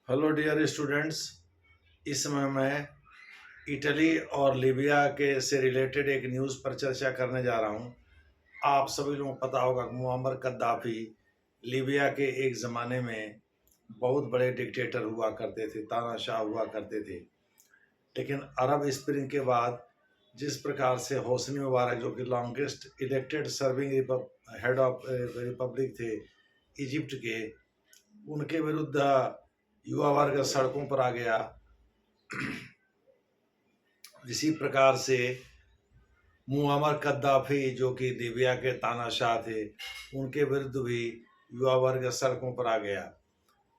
Hello dear students. इस समय मैं इटली और लीबिया के से रिलेटेड एक न्यूज़ पर चर्चा करने जा रहा हूं। आप सभी लोगों को पता होगा कि मुअम्मर कद्दाफी लीबिया के एक ज़माने में बहुत बड़े डिक्टेटर हुआ करते थे, तानाशाह हुआ करते थे। लेकिन अरब स्प्रिंग के बाद जिस प्रकार से होस्नी मुबारक, जो कि longest elected serving head of Republic थे इजिप्ट के, उनके विरुद्ध युवा वर्ग सड़कों पर आ गया। इसी प्रकार से मुअम्मर कद्दाफी, जो कि लीबिया के तानाशाह थे, उनके विरुद्ध भी युवा वर्ग सड़कों पर आ गया।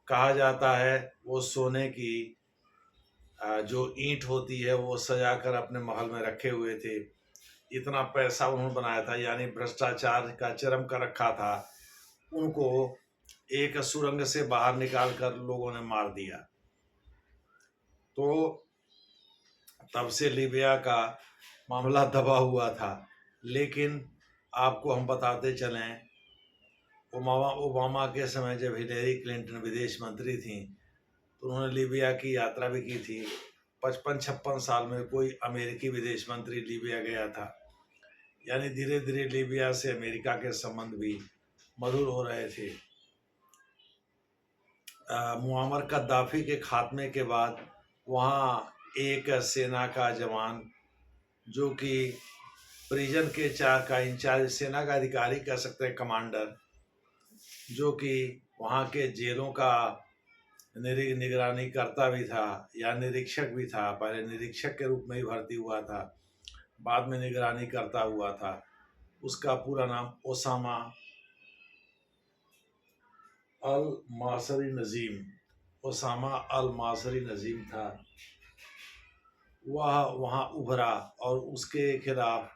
कहा जाता है वो सोने की जो ईंट होती है वो सजाकर अपने महल में रखे हुए थे। इतना पैसा उन्होंने बनाया था, यानी भ्रष्टाचार का चरम कर रखा था। उनको एक सुरंग से बाहर निकाल कर लोगों ने मार दिया। तो तब से लीबिया का मामला दबा हुआ था। लेकिन आपको हम बताते चलें, ओबामा के समय जब हिलेरी क्लिंटन विदेश मंत्री थी तो उन्होंने लीबिया की यात्रा भी की थी। 55-56 साल में कोई अमेरिकी विदेश मंत्री लीबिया गया था। यानी धीरे धीरे लीबिया से अमेरिका के संबंध भी मधुर हो रहे थे। मुअम्मर कद्दाफी के खात्मे के बाद वहाँ एक सेना का जवान, जो कि प्रिजन के चार का इंचार्ज, सेना का अधिकारी कह सकते हैं, कमांडर, जो कि वहाँ के जेलों का निगरानी करता भी था या निरीक्षक भी था। पहले निरीक्षक के रूप में ही भर्ती हुआ था, बाद में निगरानी करता हुआ था। उसका पूरा नाम ओसामा अल मासरी नज़ीम, ओसामा अल मासरी नज़ीम था। वह वहाँ उभरा और उसके खिलाफ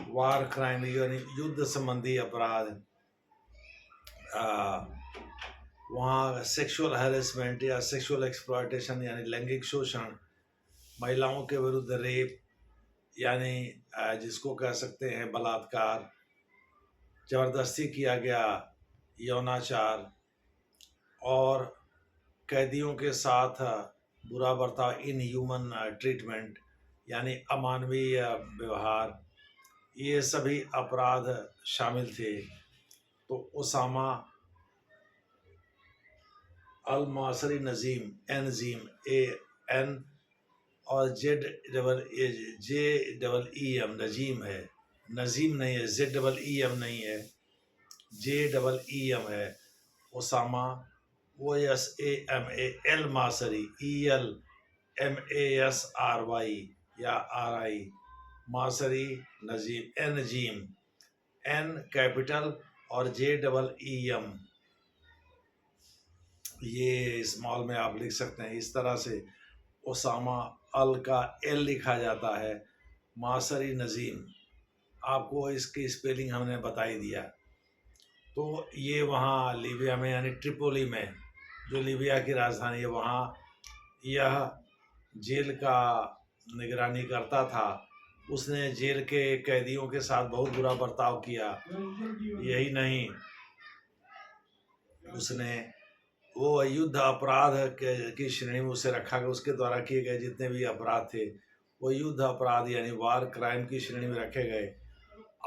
वार क्राइम यानी युद्ध संबंधी अपराध, वहाँ सेक्सुअल हैरेसमेंट या सेक्सुअल एक्सप्लॉयटेशन यानी लैंगिक शोषण, महिलाओं के विरुद्ध रेप यानी जिसको कह सकते हैं बलात्कार, ज़बरदस्ती किया गया यौनाचार, और कैदियों के साथ बुरा बर्ताव, इनह्यूमन ट्रीटमेंट यानी अमानवीय व्यवहार, ये सभी अपराध शामिल थे। तो ओसामा अल मासरी नज़ीम, एनजीम, AN और JEEM नजीम है, नजीम नहीं है, ZEEM नहीं है, JEEM है। ओसामा OSAMA L मासरी ELMASRY या RI मासरी नजीम, एनजीम, N कैपिटल और JEEM ये स्मॉल में आप लिख सकते हैं। इस तरह से ओसामा अल का L लिखा जाता है, मासरी नज़ीम। आपको इसकी स्पेलिंग हमने बता ही दिया। तो ये वहाँ लीबिया में यानी ट्रिपोली में, जो लीबिया की राजधानी है, वहाँ यह जेल का निगरानी करता था। उसने जेल के कैदियों के साथ बहुत बुरा बर्ताव किया। यही नहीं, उसने वो युद्ध अपराध की श्रेणी में उसे रखा गया। उसके द्वारा किए गए जितने भी अपराध थे वो युद्ध अपराध यानी वार क्राइम की श्रेणी में रखे गए।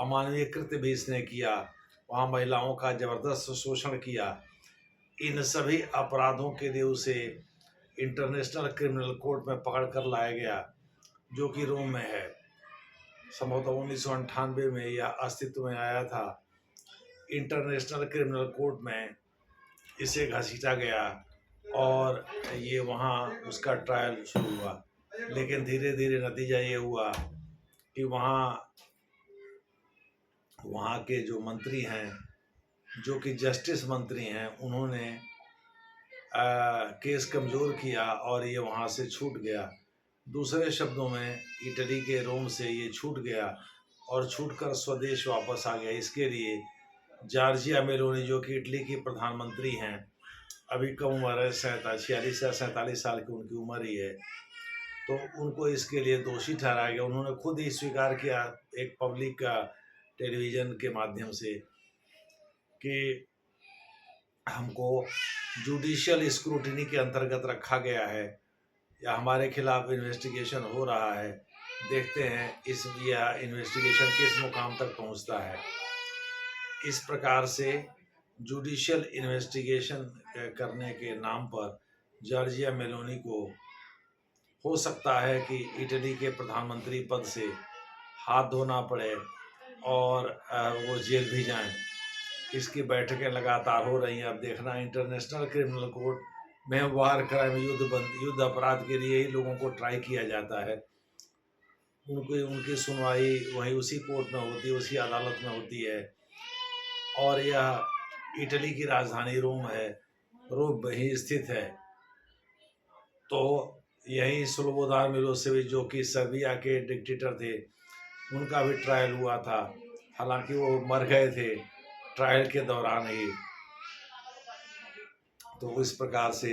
अमानवीय कृत्य भी इसने किया, वहाँ महिलाओं का ज़बरदस्त शोषण किया। इन सभी अपराधों के लिए उसे इंटरनेशनल क्रिमिनल कोर्ट में पकड़ कर लाया गया, जो कि रोम में है। संभवतः 1998 में यह अस्तित्व में आया था। इंटरनेशनल क्रिमिनल कोर्ट में इसे घसीटा गया और ये वहाँ उसका ट्रायल शुरू हुआ। लेकिन धीरे धीरे नतीजा ये हुआ कि वहाँ के जो मंत्री हैं, जो कि जस्टिस मंत्री हैं, उन्होंने केस कमज़ोर किया और ये वहाँ से छूट गया। दूसरे शब्दों में इटली के रोम से ये छूट गया और छूटकर स्वदेश वापस आ गया। इसके लिए जॉर्जिया मेलोनी, जो कि इटली की प्रधानमंत्री हैं, अभी कम उम्र है, 46 या 47 साल की उनकी उम्र ही है, तो उनको इसके लिए दोषी ठहराया गया। उन्होंने खुद ही स्वीकार किया एक पब्लिक टेलीविज़न के माध्यम से कि हमको जुडिशियल स्क्रूटिनी के अंतर्गत रखा गया है या हमारे खिलाफ इन्वेस्टिगेशन हो रहा है। देखते हैं यह इन्वेस्टिगेशन किस मुकाम तक पहुंचता है। इस प्रकार से जुडिशियल इन्वेस्टिगेशन करने के नाम पर जॉर्जिया मेलोनी को हो सकता है कि इटली के प्रधानमंत्री पद से हाथ धोना पड़े और वो जेल भी जाएं। इसकी बैठकें लगातार हो रही हैं। अब देखना, इंटरनेशनल क्रिमिनल कोर्ट में वार क्राइम युद्ध अपराध के लिए ही लोगों को ट्राई किया जाता है। उनकी सुनवाई वहीं उसी कोर्ट में होती है, उसी अदालत में होती है। और यह इटली की राजधानी रोम है, रोम वहीं स्थित है। तो यही स्लोबोदान मिलोसेविच, जो कि सर्बिया के डिक्टेटर थे, उनका भी ट्रायल हुआ था। हालांकि वो मर गए थे ट्रायल के दौरान ही। तो इस प्रकार से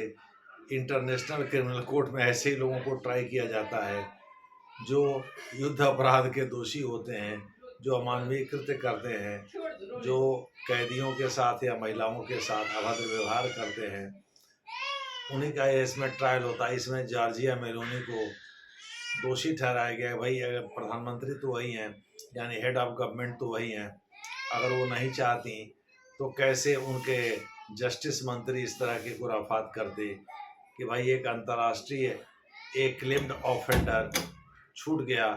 इंटरनेशनल क्रिमिनल कोर्ट में ऐसे ही लोगों को ट्राई किया जाता है जो युद्ध अपराध के दोषी होते हैं, जो अमानवीय कृत्य करते हैं, जो कैदियों के साथ या महिलाओं के साथ अभद्र व्यवहार करते हैं, उन्हीं का इसमें ट्रायल होता है। इसमें जॉर्जिया मेलोनी को दोषी ठहराया गया है। भाई, अगर प्रधानमंत्री तो वही हैं, यानी हेड ऑफ गवर्नमेंट तो वही हैं, अगर वो नहीं चाहती तो कैसे उनके जस्टिस मंत्री इस तरह के खुराफात करते कि भाई एक अंतर्राष्ट्रीय एक क्लेम्ड ऑफेंडर छूट गया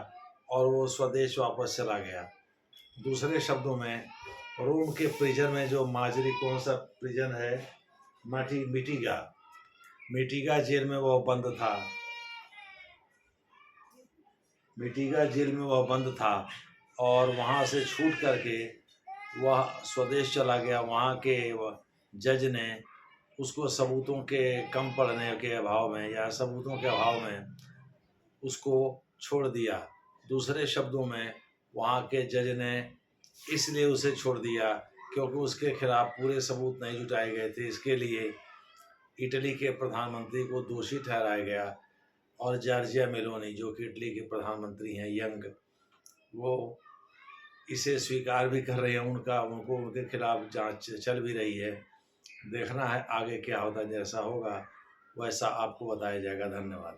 और वो स्वदेश वापस चला गया। दूसरे शब्दों में, रोम के प्रिजन में जो माजरी, कौन सा प्रिजन है, मिटीगा जेल में वह बंद था। मिटीगा जेल में वह बंद था और वहाँ से छूट करके वह स्वदेश चला गया। वहाँ के जज ने उसको सबूतों के कम पड़ने के अभाव में या सबूतों के अभाव में उसको छोड़ दिया। दूसरे शब्दों में, वहाँ के जज ने इसलिए उसे छोड़ दिया क्योंकि उसके खिलाफ पूरे सबूत नहीं जुटाए गए थे। इसके लिए इटली के प्रधानमंत्री को दोषी ठहराया गया और जॉर्जिया मेलोनी, जो कि इटली के प्रधानमंत्री हैं यंग, वो इसे स्वीकार भी कर रहे हैं। उनको उनके खिलाफ जांच चल भी रही है। देखना है आगे क्या होता है। जैसा होगा वैसा आपको बताया जाएगा। धन्यवाद।